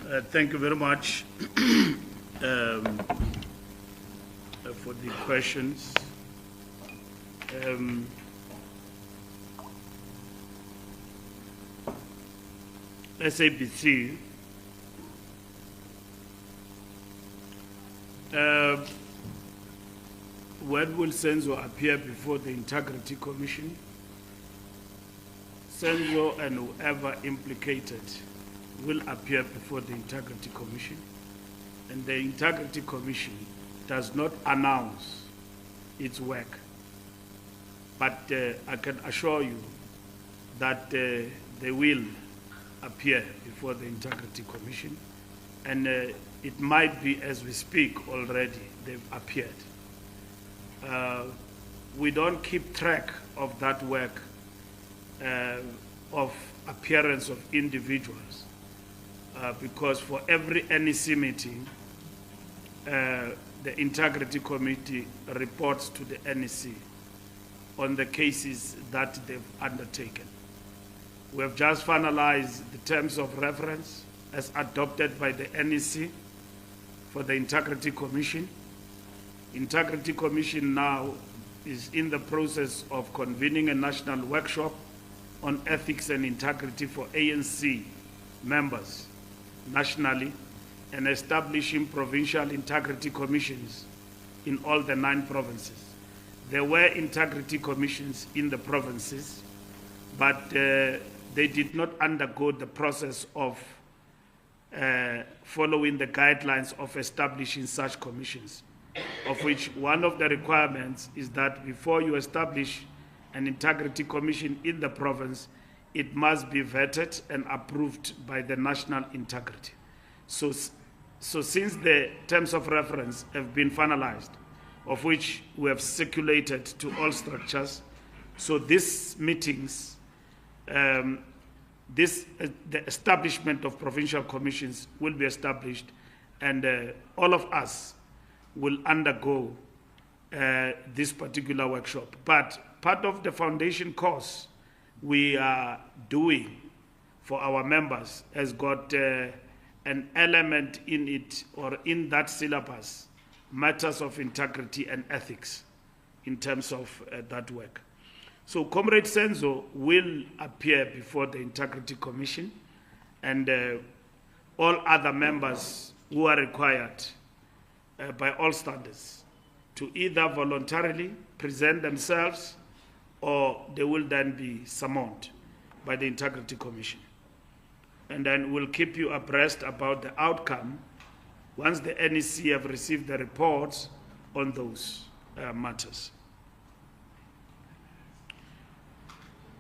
Thank you very much for the questions. SABC, when will Senzo appear before the Integrity Commission? Senzo and whoever implicated will appear before the Integrity Commission, and the Integrity Commission does not announce its work. But I can assure you that they will appear before the Integrity Commission, and it might be as we speak already they've appeared. We don't keep track of that work of appearance of individuals because for every NEC meeting, the Integrity Committee reports to the NEC on the cases that they've undertaken. We have just finalized the terms of reference as adopted by the NEC for the Integrity Commission. Integrity Commission now is in the process of convening a national workshop on ethics and integrity for ANC members nationally and establishing provincial integrity commissions in all the 9 provinces. There were integrity commissions in the provinces, but they did not undergo the process of following the guidelines of establishing such commissions, of which one of the requirements is that before you establish an integrity commission in the province, it must be vetted and approved by the national integrity. So since the terms of reference have been finalized, of which we have circulated to all structures, so these meetings, the establishment of provincial commissions will be established, and all of us will undergo this particular workshop. But part of the foundation course we are doing for our members has got an element in it, or in that syllabus, matters of integrity and ethics in terms of that work. So Comrade Senzo will appear before the Integrity Commission, and all other members who are required by all standards to either voluntarily present themselves, or they will then be summoned by the Integrity Commission. And then we'll keep you abreast about the outcome once the NEC have received the reports on those matters.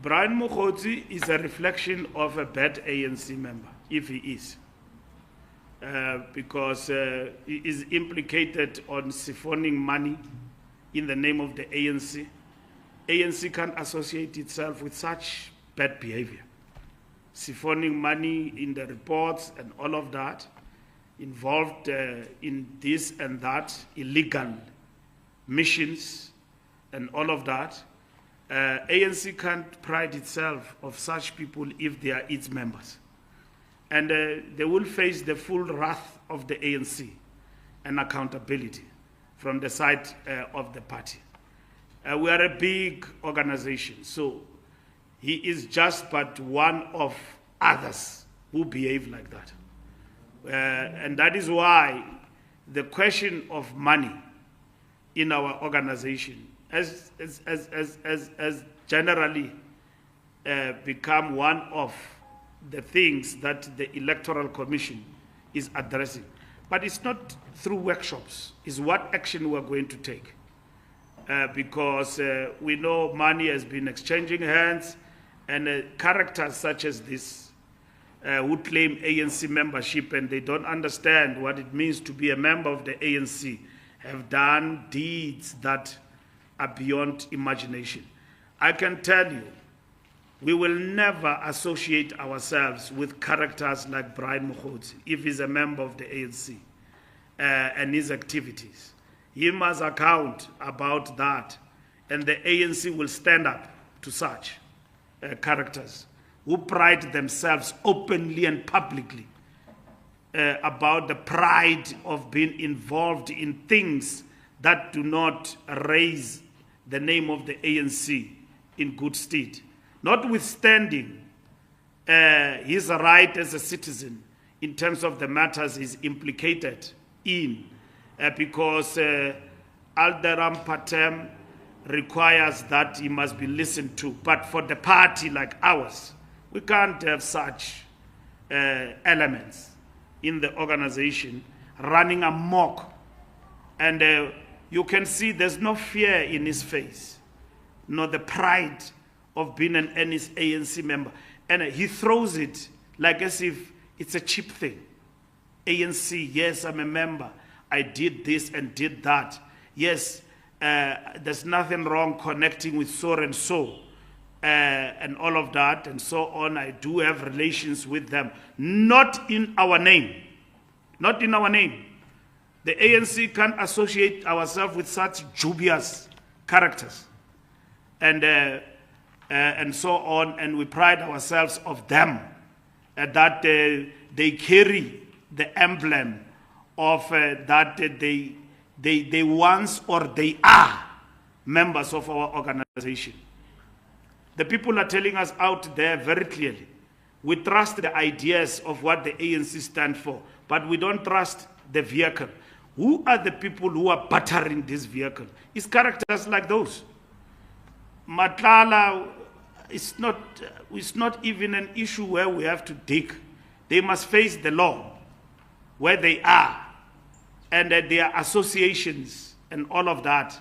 Brian Mokgotsi is a reflection of a bad ANC member, if he is, because he is implicated on siphoning money in the name of the ANC. ANC can't associate itself with such bad behavior. Siphoning money in the reports and all of that, involved in this and that, illegal missions and all of that. ANC can't pride itself of such people if they are its members. And they will face the full wrath of the ANC and accountability from the side of the party. We are a big organization, so he is just but one of others who behave like that. And that is why the question of money in our organization has generally become one of the things that the Electoral Commission is addressing. But it's not through workshops, it's what action we're going to take. Because we know money has been exchanging hands, and characters such as this who claim ANC membership and they don't understand what it means to be a member of the ANC have done deeds that are beyond imagination. I can tell you, we will never associate ourselves with characters like Brian Mokgotsi if he's a member of the ANC and his activities. He must account about that, and the ANC will stand up to such characters who pride themselves openly and publicly about the pride of being involved in things that do not raise the name of the ANC in good stead. Notwithstanding his right as a citizen in terms of the matters he's implicated in, because Alderam Patem requires that he must be listened to. But for the party like ours, we can't have such elements in the organization running amok. And you can see there's no fear in his face, nor the pride of being an ANC member. And he throws it like as if it's a cheap thing. ANC, yes, I'm a member. I did this and did that. Yes, there's nothing wrong connecting with so and so and all of that and so on. I do have relations with them. Not in our name. Not in our name. The ANC can't associate ourselves with such dubious characters and so on, and we pride ourselves of them, that they carry the emblem of that they once or they are members of our organization. The people are telling us out there very clearly, we trust the ideas of what the ANC stand for, but we don't trust the vehicle. Who are the people who are battering this vehicle? It's characters like those. Matlala is not even an issue where we have to dig. They must face the law where they are and their associations and all of that.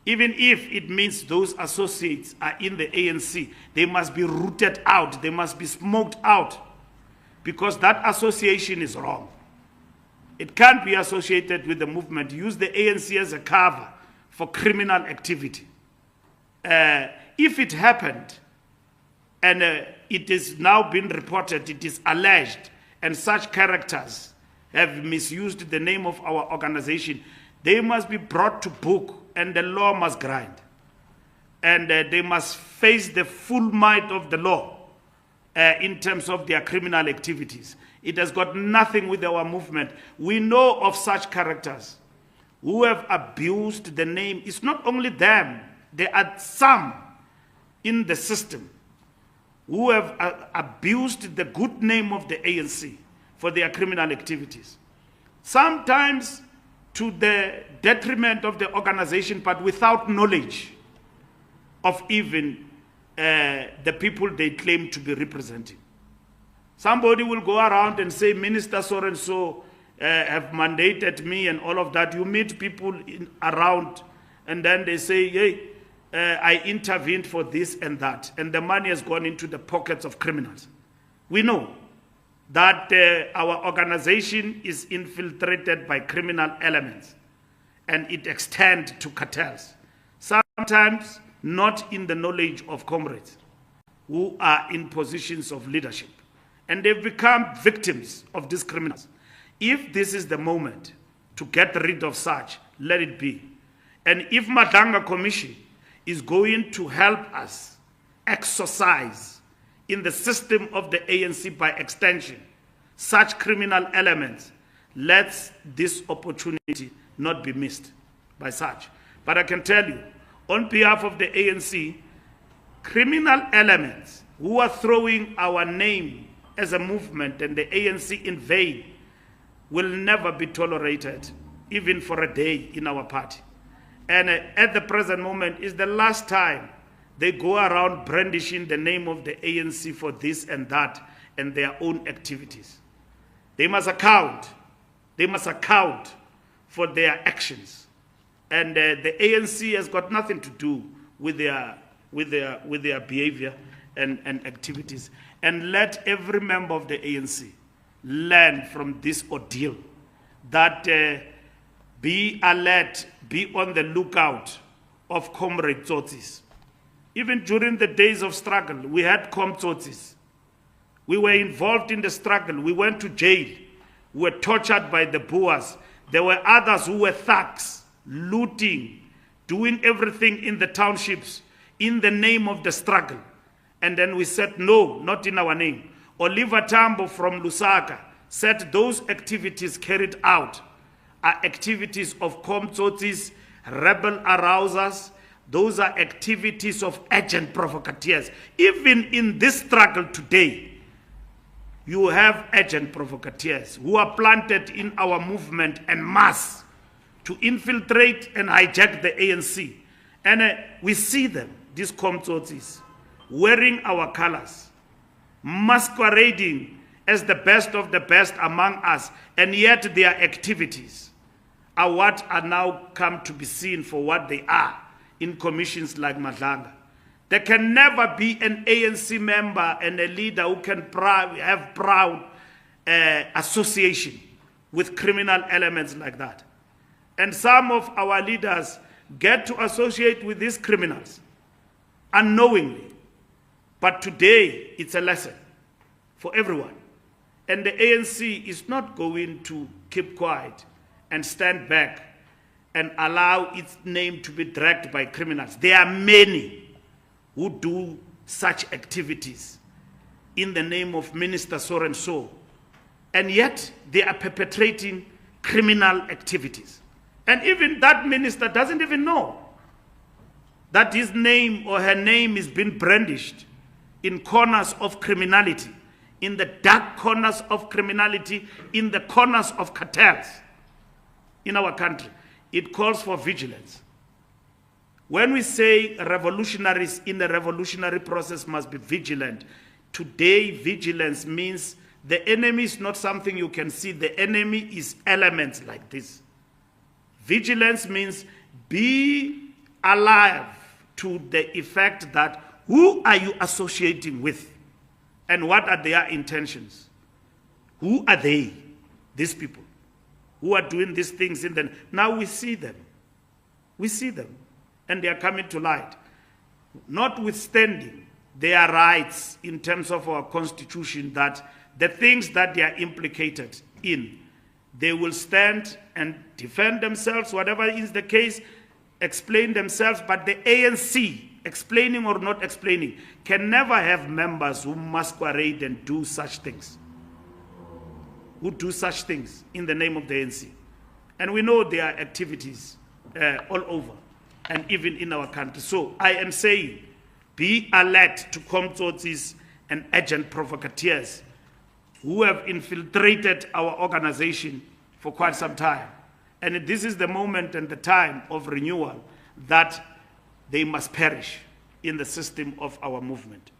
Even if it means those associates are in the ANC, they must be rooted out, they must be smoked out, because that association is wrong. It can't be associated with the movement. Use the ANC as a cover for criminal activity. If it happened, and it is now been reported, it is alleged, and such characters have misused the name of our organization, they must be brought to book, and the law must grind. And they must face the full might of the law in terms of their criminal activities. It has got nothing with our movement. We know of such characters who have abused the name. It's not only them. There are some in the system who have abused the good name of the ANC for their criminal activities. Sometimes to the detriment of the organization, but without knowledge of even the people they claim to be representing. Somebody will go around and say, Minister so-and-so have mandated me and all of that. You meet people around and then they say, hey, I intervened for this and that. And the money has gone into the pockets of criminals. We know that our organization is infiltrated by criminal elements and it extends to cartels. Sometimes not in the knowledge of comrades who are in positions of leadership. And they've become victims of these criminals. If this is the moment to get rid of such, let it be. And if Madanga Commission is going to help us exercise in the system of the ANC by extension such criminal elements, let this opportunity not be missed by such. But I can tell you, on behalf of the ANC, criminal elements who are throwing our name as a movement and the ANC in vain will never be tolerated, even for a day in our party. And at the present moment is the last time they go around brandishing the name of the ANC for this and that and their own activities. They must account. They must account for their actions. And the ANC has got nothing to do with their behavior and activities. And let every member of the ANC learn from this ordeal that be alert, be on the lookout of com-tsotsis. Even during the days of struggle, we had com-tsotsis. We were involved in the struggle. We went to jail. We were tortured by the Boers. There were others who were thugs, looting, doing everything in the townships in the name of the struggle. And then we said, no, not in our name. Oliver Tambo from Lusaka said those activities carried out are activities of com-tsotsis, rebel arousers. Those are activities of agent provocateurs. Even in this struggle today, you have agent provocateurs who are planted in our movement en masse to infiltrate and hijack the ANC. And we see them, these com-tsotsis, wearing our colors, masquerading as the best of the best among us, and yet their activities are what are now come to be seen for what they are in commissions like Madlanga. There can never be an ANC member and a leader who can have proud association with criminal elements like that. And some of our leaders get to associate with these criminals unknowingly. But today, it's a lesson for everyone. And the ANC is not going to keep quiet and stand back and allow its name to be dragged by criminals. There are many who do such activities in the name of Minister so and so, and yet they are perpetrating criminal activities. And even that minister doesn't even know that his name or her name is being brandished in corners of criminality, in the dark corners of criminality, in the corners of cartels in our country. It calls for vigilance. When we say revolutionaries in the revolutionary process must be vigilant, today vigilance means the enemy is not something you can see. The enemy is elements like this. Vigilance means be alive to the effect that who are you associating with and what are their intentions? Who are they, these people who are doing these things in the... Now we see them. We see them. And they are coming to light. Notwithstanding their rights in terms of our constitution, that the things that they are implicated in, they will stand and defend themselves, whatever is the case, explain themselves. But the ANC, explaining or not explaining, can never have members who masquerade and do such things, who do such things in the name of the ANC. And we know there are activities all over, and even in our country. So I am saying, be alert to com-tsotsis and agent provocateurs who have infiltrated our organization for quite some time. And this is the moment and the time of renewal that they must perish in the system of our movement.